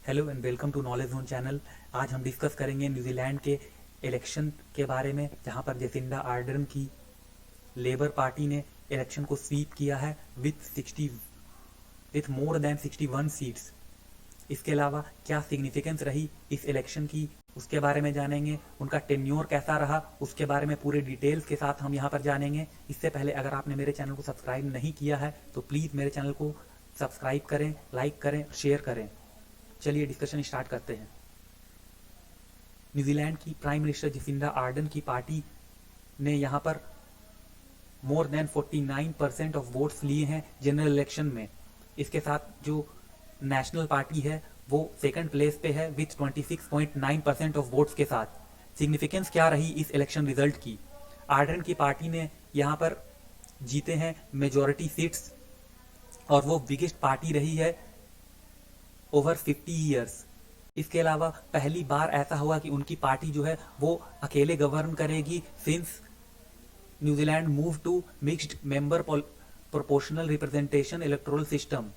Hello and welcome to knowledge zone channel. आज हम discuss करेंगे न्यूजीलैंड के इलेक्शन के बारे में, जहां पर जेसिंडा आर्डर्न की लेबर पार्टी ने इलेक्शन को स्वीप किया है विथ मोर देन 61 सीट्स। इसके अलावा क्या सिग्निफिकेंस रही इस इलेक्शन की, उसके बारे में जानेंगे। उनका टेन्योर कैसा रहा, उसके बारे में पूरे डिटेल्स के साथ हम यहाँ पर जानेंगे। इससे पहले अगर आपने मेरे चैनल को सब्सक्राइब नहीं किया है तो प्लीज़ मेरे चैनल को सब्सक्राइब करें, लाइक करें, शेयर करें। चलिए डिस्कशन स्टार्ट करते हैं। न्यूजीलैंड की प्राइम मिनिस्टर जेसिंडा आर्डन की पार्टी ने यहाँ पर मोर देन 49% ऑफ वोट्स लिए हैं जनरल इलेक्शन में। इसके साथ जो नेशनल पार्टी है वो सेकंड प्लेस पे है विथ 26.9% ऑफ वोट्स के साथ। सिग्निफिकेंस क्या रही इस इलेक्शन रिजल्ट की? आर्डन की पार्टी ने यहाँ पर जीते हैं मेजॉरिटी सीट्स और वो बिगेस्ट पार्टी रही है ओवर 50 ईयर्स। इसके अलावा पहली बार ऐसा हुआ कि उनकी पार्टी जो है वो अकेले गवर्न करेगी since New Zealand move to mixed member proportional representation electoral system.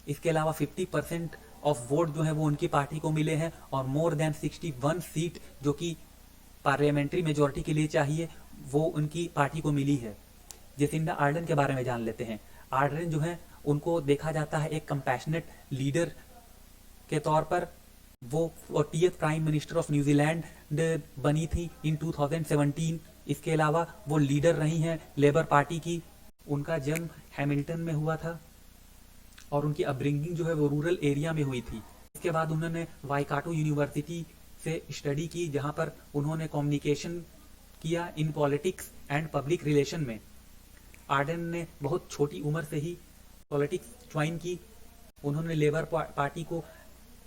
इसके अलावा 50% ऑफ वोट जो है वो उनकी पार्टी को मिले हैं और मोर देन 61 सीट जो कि पार्लियामेंट्री मेजोरिटी के लिए चाहिए वो उनकी पार्टी को मिली है। जेसिंडा आर्डन के बारे में जान लेते हैं। आर्डन जो है उनको देखा जाता है एक कंपैशनेट लीडर के तौर पर। वो 40th prime minister of New Zealand बनी थी इन 2017। इसके अलावा वो लीडर रही हैं लेबर पार्टी की। उनका जन्म हैमिल्टन में हुआ था और उनकी अपब्रिंगिंग जो है वो रूरल एरिया में हुई थी। इसके बाद उन्होंने वाइकाटो यूनिवर्सिटी से स्टडी की, जहां पर उन्होंने कम्युनिकेशन किया in politics and public relation में। आर्डन ने बहुत छोटी उम्र से ही पॉलिटिक्स ज्वाइन की। उन्होंने लेबर पार्टी को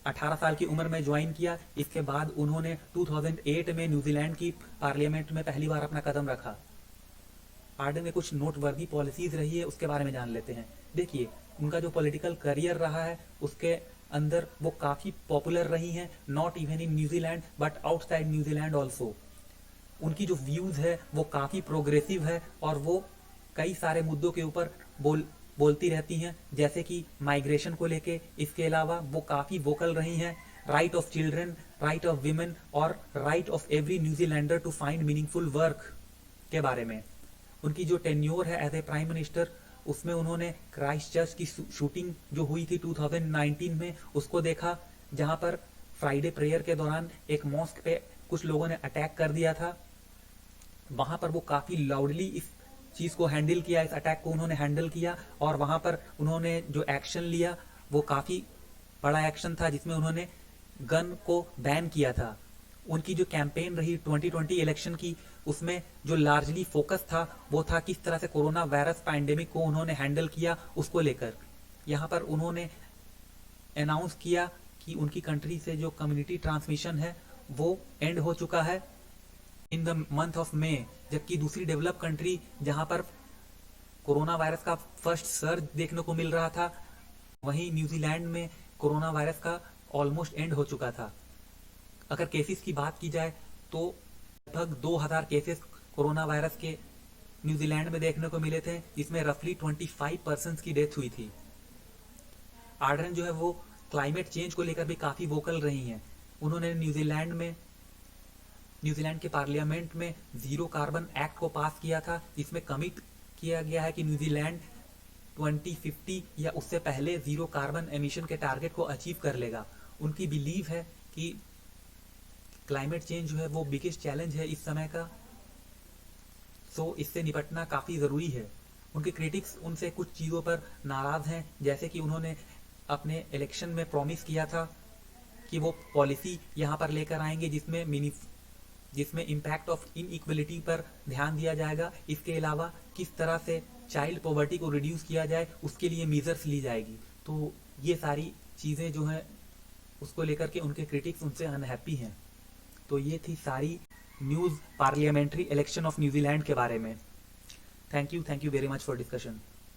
18 साल की उम्र में ज्वाइन किया। इसके बाद उन्होंने 2008 में न्यूजीलैंड की पार्लियामेंट में पहली बार अपना कदम रखा। आर्डन में कुछ नोटवर्दी पॉलिसीज रही है, उसके बारे में जान लेते हैं। देखिए, उनका जो पॉलिटिकल करियर रहा है उसके अंदर वो काफी पॉपुलर रही हैं, not even in New Zealand but outside New Zealand also. उनकी जो व्यूज है वो काफी प्रोग्रेसिव है और वो कई सारे मुद्दों के ऊपर बोलती रहती हैं, जैसे कि माइग्रेशन को लेके। इसके अलावा वो काफी वोकल रही हैं right of children, right of women और right of every New Zealander to find meaningful work के बारे में। उनकी जो टेन्योर है एज ए प्राइम मिनिस्टर, उसमें उन्होंने क्राइस्ट चर्च की शूटिंग जो हुई थी 2019 में उसको देखा, जहां पर फ्राइडे प्रेयर के दौरान एक मॉस्क पे कुछ लोगों ने अटैक कर दिया था। वहां पर वो काफी लाउडली इस चीज को हैंडल किया, इस अटैक को उन्होंने हैंडल किया और वहां पर उन्होंने जो एक्शन लिया वो काफी बड़ा एक्शन था, जिसमें उन्होंने गन को बैन किया था। उनकी जो कैंपेन रही 2020 इलेक्शन की, उसमें जो लार्जली फोकस था वो था किस तरह से कोरोना वायरस पैंडेमिक को उन्होंने हैंडल किया, उसको लेकर। यहाँ पर उन्होंने अनाउंस किया कि उनकी कंट्री से जो कम्युनिटी ट्रांसमिशन है वो एंड हो चुका है in the month of May. जबकि दूसरी डेवलप कंट्री जहां पर कोरोना वायरस का फर्स्ट सर्ज देखने को मिल रहा था, वहीं न्यूजीलैंड में कोरोना वायरस का ऑलमोस्ट एंड हो चुका था। अगर केसेस की बात की जाए तो लगभग 2000 केसेस कोरोना वायरस के न्यूजीलैंड में देखने को मिले थे, जिसमें रफली 25% की डेथ हुई थी। आर्डन जो है वो क्लाइमेट चेंज को लेकर भी काफी वोकल रही हैं। उन्होंने न्यूजीलैंड के पार्लियामेंट में जीरो कार्बन एक्ट को पास किया था, जिसमें कमिट किया गया है कि न्यूजीलैंड 2050 या उससे पहले जीरो कार्बन एमिशन के टारगेट को अचीव कर लेगा। उनकी बिलीव है कि क्लाइमेट चेंज जो है वो बिगेस्ट चैलेंज है इस समय का, सो इससे निपटना काफी जरूरी है। उनके क्रिटिक्स उनसे कुछ चीजों पर नाराज हैं, जैसे कि उन्होंने अपने इलेक्शन में प्रॉमिस किया था कि वो पॉलिसी यहाँ पर लेकर आएंगे जिसमें इम्पैक्ट ऑफ इनइक्वलिटी पर ध्यान दिया जाएगा। इसके अलावा किस तरह से चाइल्ड पॉवर्टी को रिड्यूस किया जाए उसके लिए मेजर्स ली जाएगी। तो ये सारी चीजें जो हैं उसको लेकर के उनके क्रिटिक्स उनसे अनहैप्पी हैं। तो ये थी सारी news parliamentary election of New Zealand के बारे में। Thank you very much for discussion.